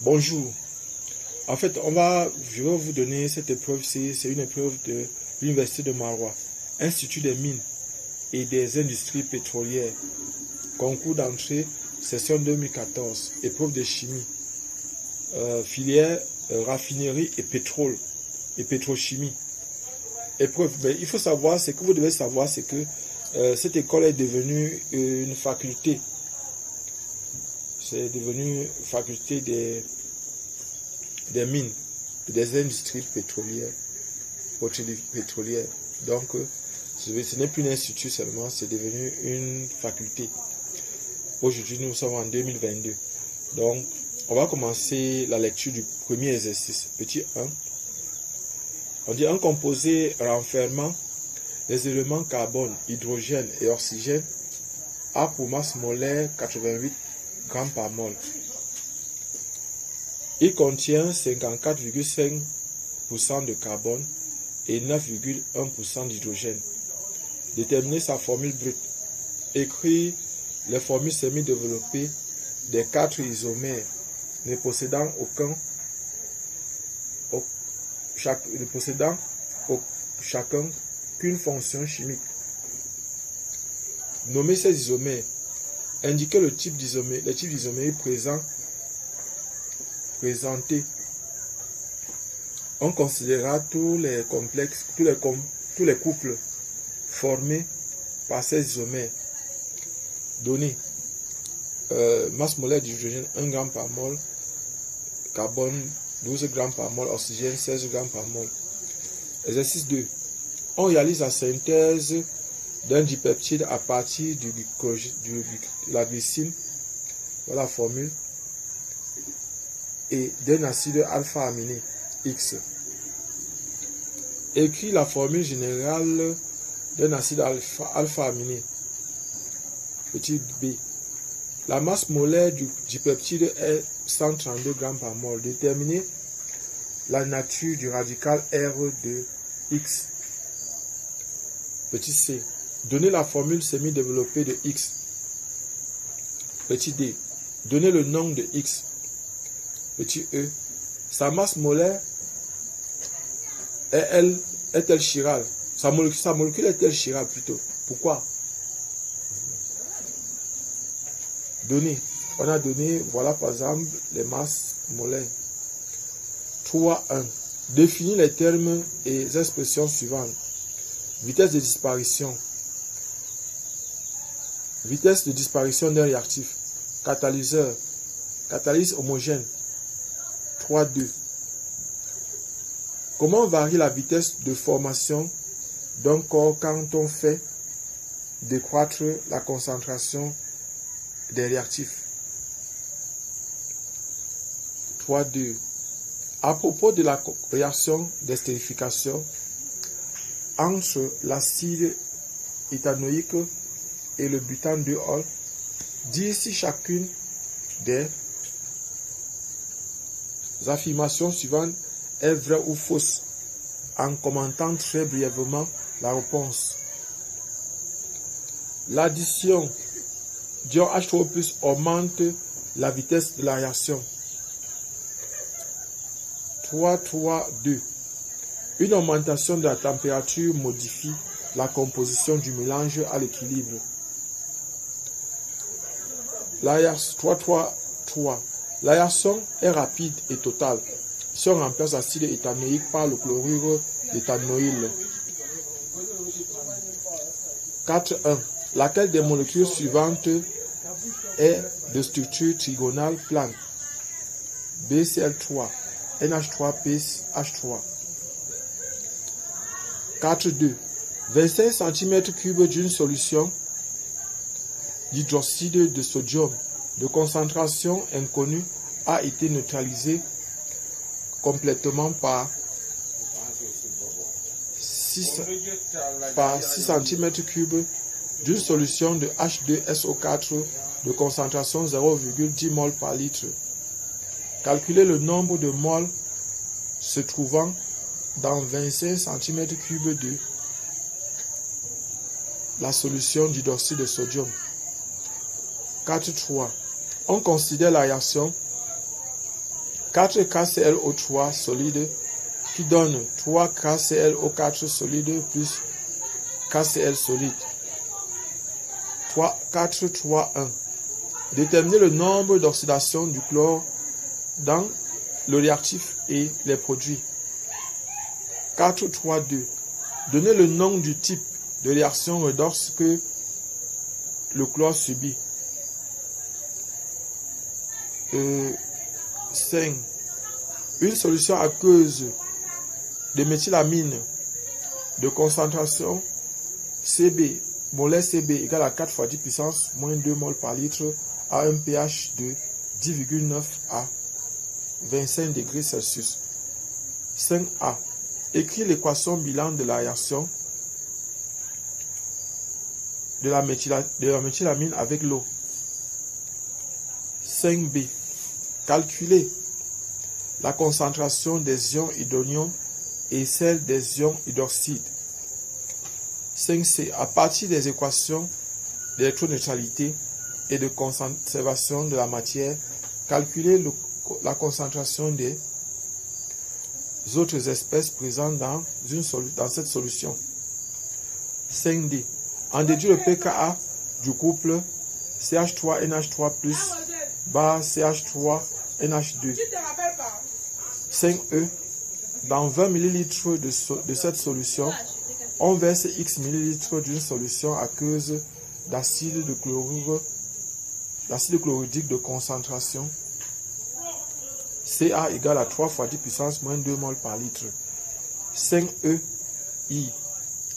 Bonjour. En fait, je vais vous donner cette épreuve. C'est une épreuve de l'Université de Maroua, Institut des mines et des industries pétrolières. Concours d'entrée, session 2014. Épreuve de chimie. Filière raffinerie et pétrole et pétrochimie. Épreuve. Mais il faut savoir, ce que vous devez savoir, c'est que cette école est devenue une faculté. C'est devenu faculté des mines, des industries pétrolières. Donc, ce n'est plus un institut seulement, c'est devenu une faculté. Aujourd'hui, nous sommes en 2022. Donc, on va commencer la lecture du premier exercice. Petit 1. On dit un composé renfermant les éléments carbone, hydrogène et oxygène a pour masse molaire 88 grammes par mol. Il contient 54,5% de carbone et 9,1% d'hydrogène. Déterminer sa formule brute. Écrire les formules semi-développées des 4 isomères ne possédant chacun qu'une fonction chimique. Nommer ces isomères. Indiquer le type d'isomère, les types d'isomères présentés. On considérera tous les complexes, tous les couples formés par ces isomères. Données. Masse molaire d'hydrogène 1 g par mol, carbone 12 g par mol, oxygène 16 g par mol. Exercice 2. On réalise la synthèse d'un dipeptide à partir de la glycine, voilà la formule, et d'un acide alpha-aminé X. Écrit la formule générale d'un acide alpha-aminé, petit b. La masse molaire du dipeptide est 132 g par mol. Déterminer la nature du radical R de X. Petit c. Donner la formule semi-développée de X. Petit d. Donner le nom de X. Petit e. Sa masse molaire est-elle chirale? Sa molécule est-elle chirale plutôt? Pourquoi? Données. On a donné, voilà par exemple, les masses molaires. 3.1. Définir les termes et les expressions suivantes. Vitesse de disparition. Vitesse de disparition d'un réactif. Catalyseur. Catalyse homogène. 3.2. Comment varie la vitesse de formation d'un corps quand on fait décroître la concentration des réactifs? 3.2. À propos de la réaction d'estérification entre l'acide éthanoïque et le butane 2-ol, dire si chacune des affirmations suivantes est vraie ou fausse, en commentant très brièvement la réponse. L'addition d'ion H3O+ augmente la vitesse de la réaction. 3.3.2. Une augmentation de la température modifie la composition du mélange à l'équilibre. 3.3.3. La réaction est rapide et totale si on remplace l'acide éthanoïque par le chlorure d'éthanoïl. 4.1. Laquelle des molécules suivantes est de structure trigonale plane? BCl3, NH3PH3. 4.2. 25 cm3 d'une solution d'hydroxyde de sodium de concentration inconnue a été neutralisé complètement par 6 cm3 d'une solution de H2SO4 de concentration 0,10 mol par litre. Calculez le nombre de moles se trouvant dans 25 cm3 de la solution d'hydroxyde de sodium. 4.3. On considère la réaction 4 KClO3 solide qui donne 3 KClO4 solide plus KCl solide. 4, 3, 1. Déterminer le nombre d'oxydation du chlore dans le réactif et les produits. 4, 3, 2. Donner le nom du type de réaction redox que le chlore subit. 5. Une solution aqueuse de méthylamine de concentration Cb, molaire Cb égale à 4 fois 10 puissance moins 2 mol par litre à un pH de 10,9 à 25 degrés Celsius. 5a. Écrit l'équation bilan de la réaction de la méthylamine avec l'eau. 5b. Calculer la concentration des ions hydronium et celle des ions hydroxyde. 5c. À partir des équations d'électroneutralité et de conservation de la matière, calculer la concentration des autres espèces présentes dans cette solution. 5d. En déduire le pKa du couple CH3NH3 plus bar CH3NH2. 5e. Dans 20 ml de cette solution, on verse X ml d'une solution aqueuse d'acide chlorhydrique de concentration Ca égale à 3 fois 10 puissance moins 2 mol par litre. 5e.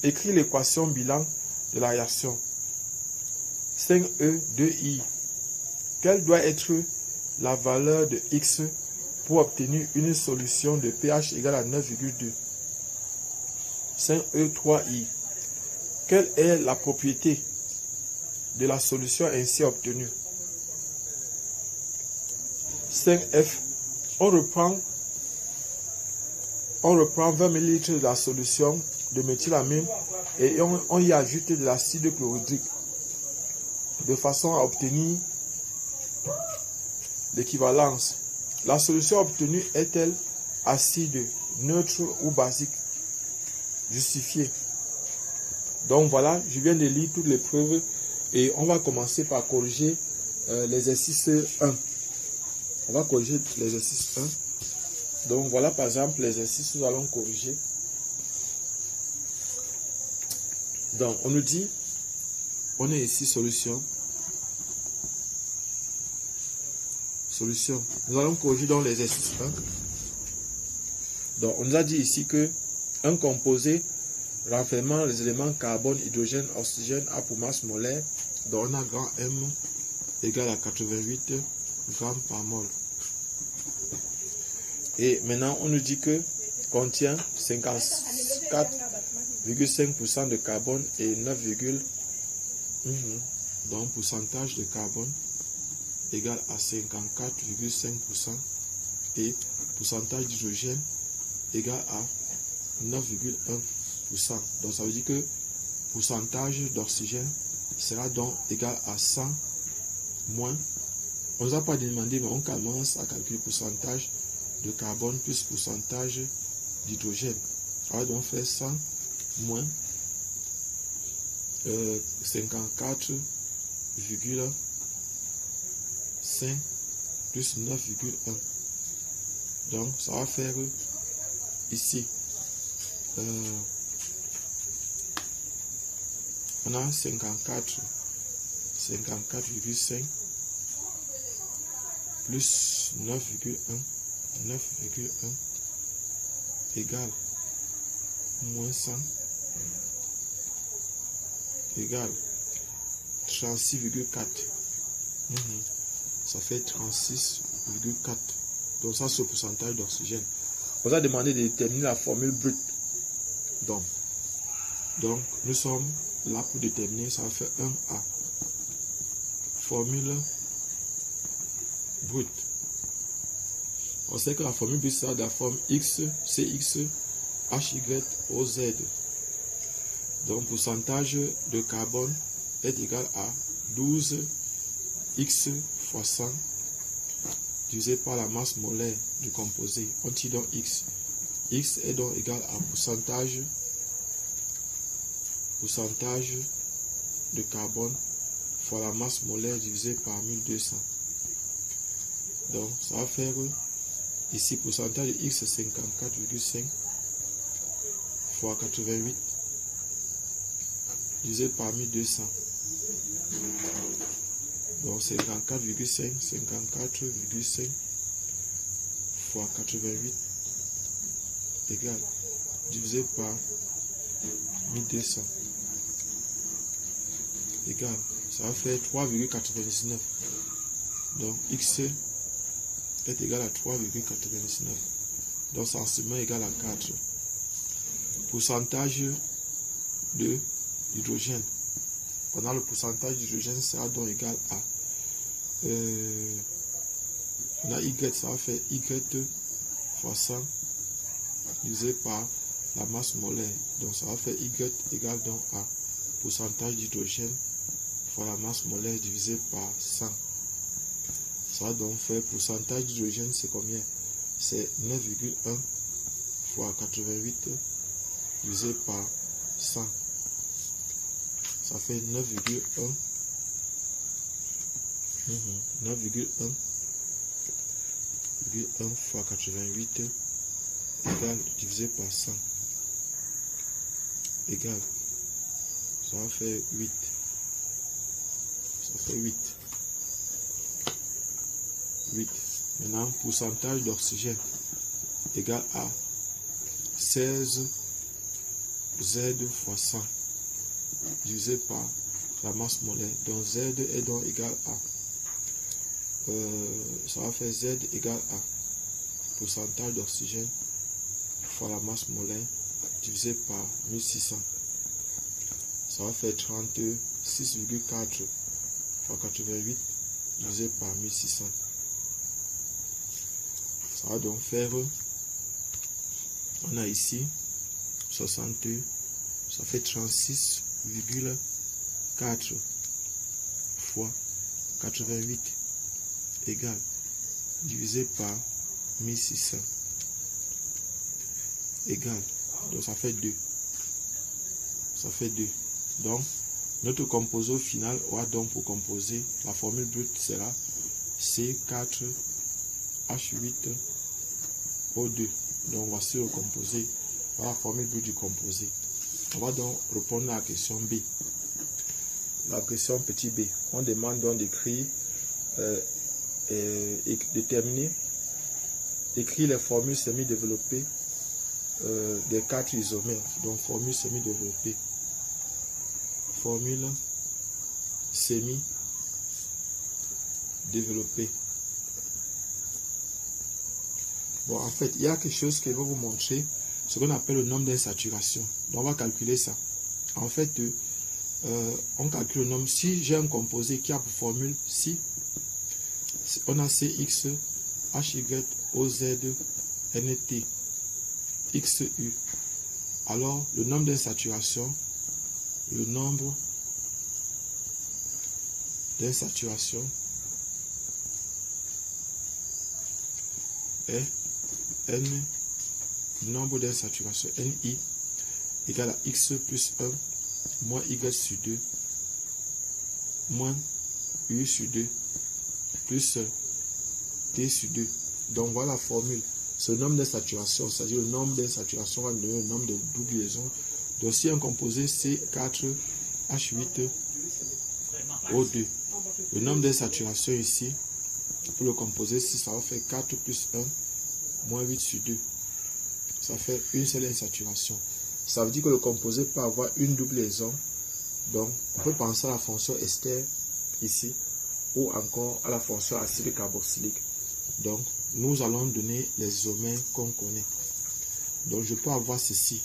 Écrit l'équation bilan de la réaction. 5e2i. Quelle doit être la valeur de X pour obtenir une solution de pH égale à 9,2. 5e3i. Quelle est la propriété de la solution ainsi obtenue? 5f. On reprend 20 ml de la solution de méthylamine et on y ajoute de l'acide chlorhydrique de façon à obtenir l'équivalence. La solution obtenue est-elle acide, neutre ou basique? Justifié. Donc voilà, je viens de lire toutes les preuves et on va commencer par corriger l'exercice 1. On va corriger l'exercice 1. Donc voilà par exemple l'exercice que nous allons corriger. Donc on nous dit, on est ici solution. Solution. Nous allons corriger dans l'exercice 1. Donc on nous a dit ici que un composé renfermant les éléments carbone, hydrogène, oxygène a pour masse molaire, donc on a grand M égale à 88 grammes par mol. Et maintenant on nous dit que contient 54,5% de carbone et 9, donc pourcentage de carbone égal à 54,5% et pourcentage d'hydrogène égal à 9,1%. Donc ça veut dire que pourcentage d'oxygène sera donc égal à 100 moins. On ne nous a pas demandé, mais on commence à calculer pourcentage de carbone plus pourcentage d'hydrogène. On va donc faire 100 moins 54,5 plus 9,1. Donc ça va faire ici. On a 54,5 plus 9,1 égale moins 100 égale 36,4. Ça fait 36,4. Donc ça c'est le pourcentage d'oxygène. On a demandé de déterminer la formule brute. Donc nous sommes là pour déterminer, ça va faire 1A. Formule brute. On sait que la formule brute sera de la forme X, CX, HY, OZ. Donc pourcentage de carbone est égal à 12 X fois 100 divisé par la masse molaire du composé. On tire donc X. X est donc égal à pourcentage de carbone fois la masse molaire divisé par 1200. Donc ça va faire ici pourcentage de X 54,5 fois 88 divisé par 1200. Donc 54,5 fois 88 égale divisé par 1200 égale, ça va faire 3,99. Donc X est égal à 3,99. Donc sensiblement égal à 4. Pourcentage de l'hydrogène. On a le pourcentage d'hydrogène sera donc égal à on a Y, ça va faire Y fois 100 divisé par la masse molaire. Donc ça va faire Y égale donc à pourcentage d'hydrogène fois la masse molaire divisé par 100. Ça va donc faire pourcentage d'hydrogène, c'est combien? C'est 9,1 fois 88 divisé par 100. Ça fait 9,1 fois 88 égale divisé par 100 égale, ça va faire 8. Ça fait 8. Maintenant, pourcentage d'oxygène égale à 16 Z fois 100 divisé par la masse molaire. Donc Z est donc égal à ça va faire Z égale à pourcentage d'oxygène fois la masse molaire divisé par 1600. Ça va faire 36,4 fois 88 divisé par 1600. Ça va donc faire, on a ici 62, ça fait 36,4 fois 88 égale divisé par 1600 égale, donc ça fait 2. Ça fait 2. Donc notre composé final aura donc pour composer, la formule brute sera C4H8O2. Donc voici le composé, voilà la formule brute du composé. On va donc répondre à la question B. La question petit b. On demande donc d'écrire déterminer, écrire les formules semi-développées des 4 isomères. Donc formule semi-développée. Formule semi-développée. Bon, en fait, il y a quelque chose que je vais vous montrer, ce qu'on appelle le nombre d'insaturation. Donc, on va calculer ça. En fait, on calcule le nombre. Si j'ai un composé qui a pour formule si, on a CX, HY, OZ, NT, XU. Alors, le nombre d'insaturation, est N, nombre d'insaturation, NI, égale à X plus 1, moins Y sur 2, moins U sur 2, plus T sur 2. Donc voilà la formule. Ce nombre d'insaturation, c'est-à-dire le nombre d'insaturation va nous donner le nombre de double liaisons. Donc si un composé C4H8O2, le nombre d'insaturation ici, pour le composé, si ça va faire 4 plus 1, moins 8 sur 2. Ça fait une seule insaturation. Ça veut dire que le composé peut avoir une double liaison. Donc, on peut penser à la fonction ester ici, ou encore à la fonction acide carboxylique. Donc, nous allons donner les isomères qu'on connaît. Donc, je peux avoir ceci.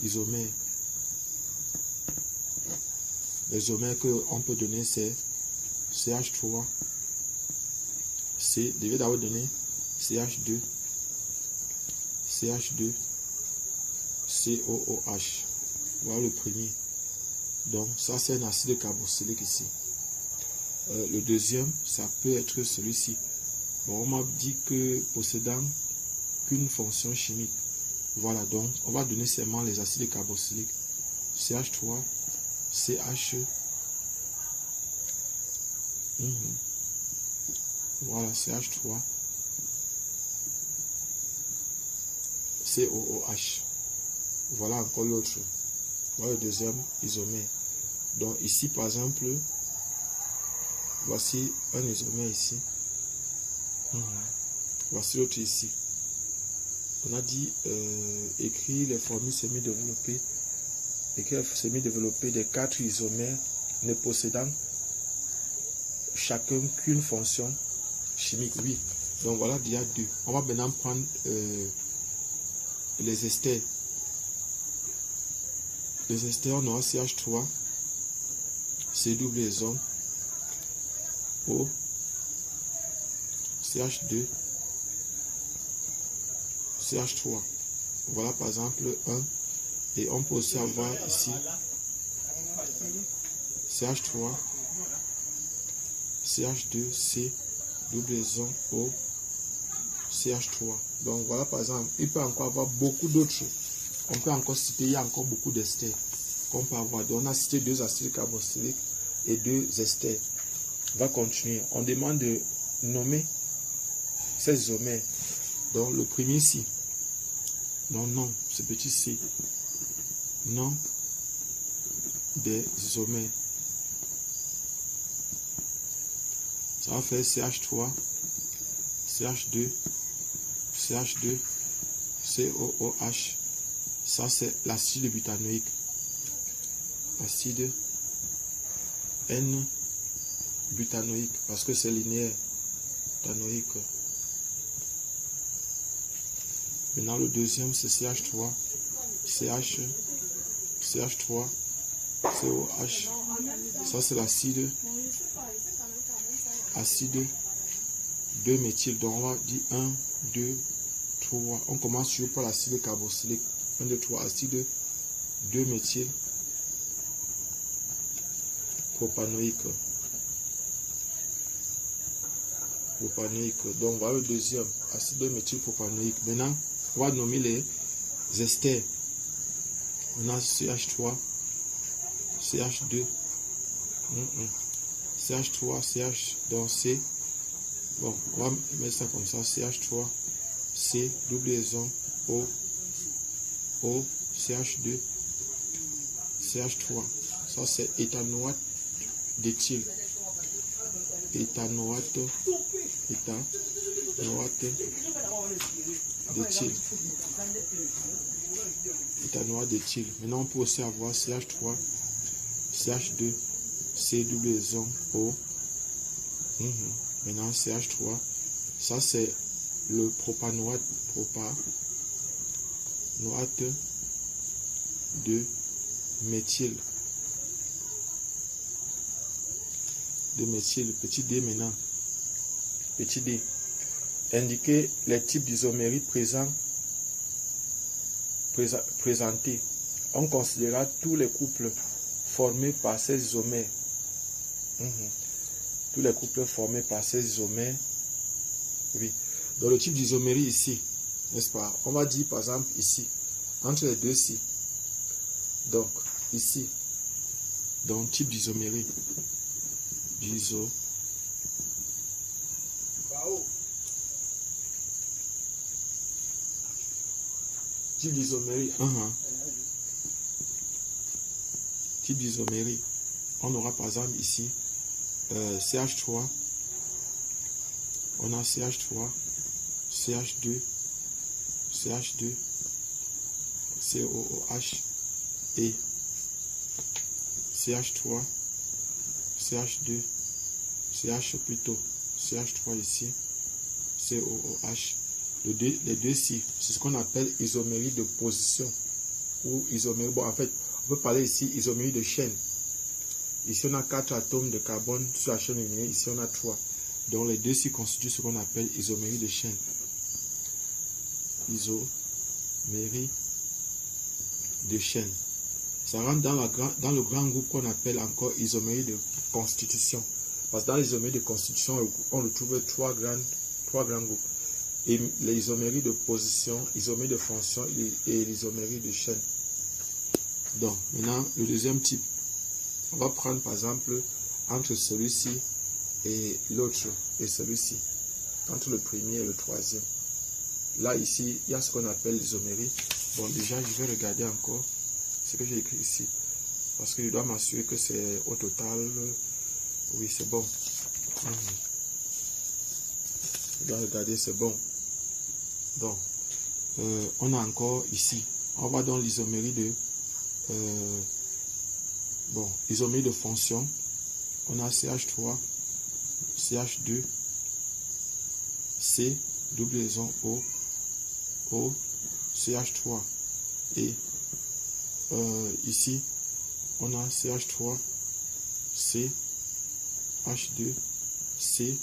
Isomères. Les isomères qu'on peut donner, c'est CH3. Devait d'avoir donné CH2. CH2. COOH. Voilà le premier. Donc, ça, c'est un acide carboxylique ici. Le deuxième, ça peut être celui-ci. Bon, on m'a dit que possédant qu'une fonction chimique. Voilà, donc on va donner seulement les acides carboxyliques. CH3, CH. Voilà, CH3, COOH. Voilà encore l'autre. Voilà le deuxième isomère. Donc ici, par exemple, voici un isomère ici. Voici l'autre ici. On a dit écrire les formules semi-développées. Écrire les semi-développées des 4 isomères ne possédant chacun qu'une fonction chimique. Oui. Donc voilà, il y a 2. On va maintenant prendre les esters. Les esters, on aura CH3, C double liaison, O, CH2, CH3. Voilà par exemple 1. Et on peut aussi avoir ici CH3, CH2, C, double liaison, O, CH3. Donc voilà par exemple, il peut encore avoir beaucoup d'autres. On peut encore citer, il y a encore beaucoup d'esters qu'on peut avoir. Donc on a cité 2 acides carboxyliques et 2 esters. On va continuer. On demande de nommer ces isomères. Donc le premier ici. Donc non, ce petit C. Nom des isomères. Ça va faire CH3, CH2, CH2, COOH. Ça, c'est l'acide butanoïque. Acide N-butanoïque. Parce que c'est linéaire. Butanoïque. Maintenant, le deuxième, c'est CH3. CH3. COH. Ça, c'est l'acide. Acide 2-méthyl. Donc, on va dire 1, 2, 3. On commence sur par l'acide carboxylique. 1, 2, 3, acide 2-méthyl propanoïque. Donc voilà le deuxième, acide 2-méthyl propanoïque. Maintenant, on va nommer les esters. On a CH3, CH2, CH3, CH, donc C. Bon, on va mettre ça comme ça, CH3, C, double liaison, O, CH2, CH3. Ça c'est éthanoate d'éthyle. Éthanoate d'éthyle. Éthanoate d'éthyle. Maintenant on peut aussi avoir CH3, CH2, C double liaison, O. Maintenant CH3. Ça c'est le propanoate de méthyle. Petit d maintenant. Petit d. Indiquer les types d'isomérie présentés. On considérera tous les couples formés par ces isomères. Tous les couples formés par ces isomères. Oui. Dans le type d'isomérie ici, n'est-ce pas? On va dire par exemple ici, entre les deux ci. Donc, ici, dans le type d'isomérie, type d'isomérie, type d'isomérie, on aura par exemple ici CH3, on a CH3, CH2, COOH et CH3, CH2, CH3 ici, COOH. Les deux ci, c'est ce qu'on appelle isomérie de position ou isomérie. Bon, en fait, on peut parler ici isomérie de chaîne. Ici, on a 4 atomes de carbone sur la chaîne linéaire. Ici, on a 3. Donc, les deux ci constituent ce qu'on appelle isomérie de chaîne. Isomérie de chaîne. Ça rentre dans le grand groupe qu'on appelle encore isomérie de constitution. Parce que dans l'isomérie de constitution, on retrouve trois 3 grands groupes. Et l'isomérie de position, isomérie de fonction et l'isomérie de chaîne. Donc, maintenant, le deuxième type, on va prendre par exemple entre celui-ci et l'autre, et celui-ci, entre le premier et le troisième. Là, ici, il y a ce qu'on appelle l'isomérie. Bon, déjà, je vais regarder encore ce que j'ai écrit ici, parce que je dois m'assurer que c'est au total. Oui, c'est bon. Je dois regarder, c'est bon. Donc, on a encore ici, on va dans l'isomérie de isomérie de fonction. On a CH3, CH2, C, double liaison O, O, CH3. Et ici, on a CH3, C, H2, C,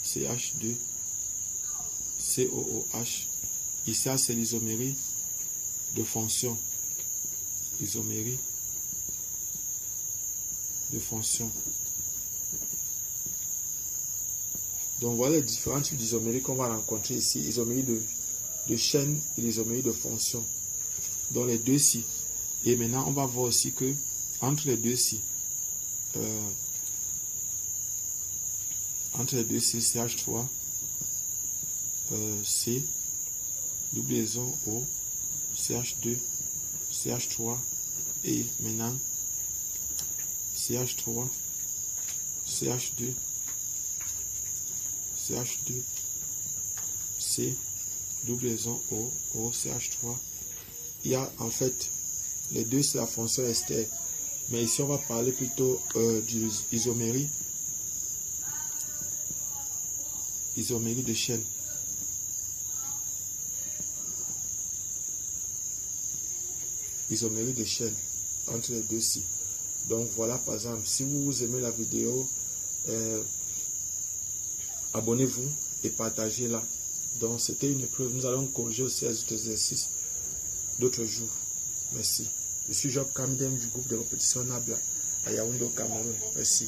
CH2, COOH. Ici, c'est l'isomérie de fonction. Isomérie de fonction. Donc voilà les différents types d'isomérie qu'on va rencontrer ici. Isomérie de chaîne et l'isomérie de fonction. Dans les deux-ci. Et maintenant, on va voir aussi que entre les deux-ci, CH3, C, double liaison O, CH2, CH3 et maintenant CH3, CH2, CH2, C, double liaison O, O, CH3. Il y a en fait les deux, c'est la fonction externe. Mais ici, on va parler plutôt du isomérie de chaîne. Isomérie de chaîne entre les deux-ci. Donc voilà, par exemple, si vous aimez la vidéo, abonnez-vous et partagez-la. Donc c'était une épreuve. Nous allons corriger aussi les autres exercices d'autres jours. Merci. Je suis Job Kamden du groupe de répétition Nabla à Yaoundé au Cameroun. Merci.